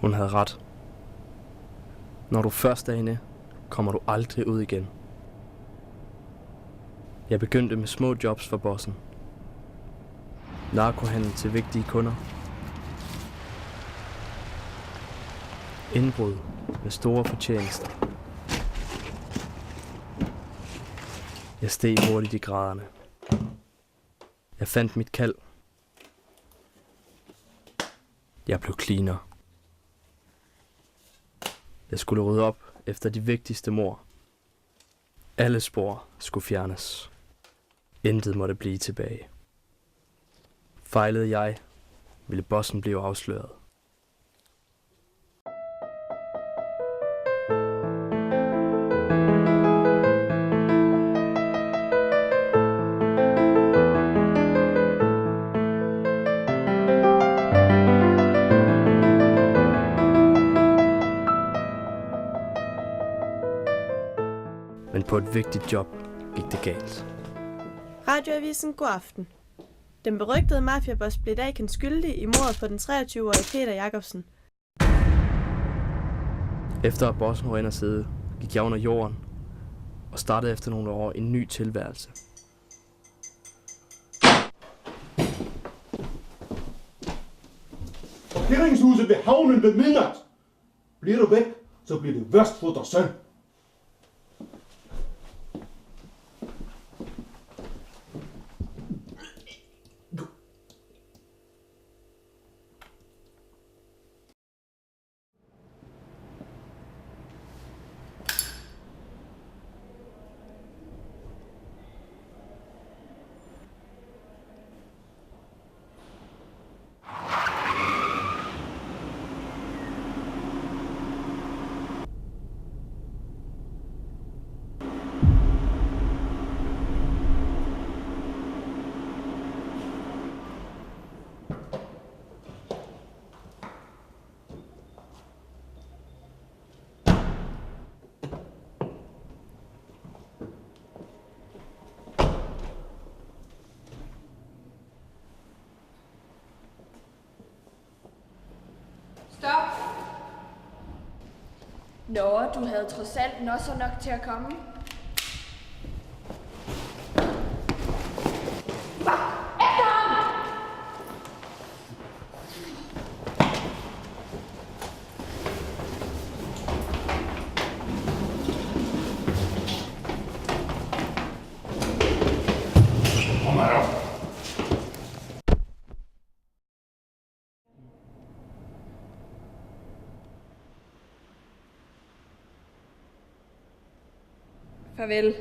Hun havde ret. Når du først er inde, kommer du aldrig ud igen. Jeg begyndte med små jobs for bossen. Narkohandel til vigtige kunder. Indbrud med store fortjenester. Jeg steg hurtigt i graderne. Jeg fandt mit kald. Jeg blev cleaner. Jeg skulle rydde op efter de vigtigste mord. Alle spor skulle fjernes. Intet måtte blive tilbage. Fejlede jeg, ville bossen blive afsløret. Men på et vigtigt job gik det galt. Radioavisen God aften. Den berygtede mafiaboss blev i dag kendt skyldig i mordet på den 23-årige Peter Jacobsen. Efter at bossen var inde at sidde, gik jeg under jorden og startede efter nogle år en ny tilværelse. Parkeringshuset ved havnen ved midnat. Bliver du væk, så bliver det værst for dig selv. Stop! Nå, du havde trods alt nosser nok til at komme. Efter ham! Kom her op. Farvel.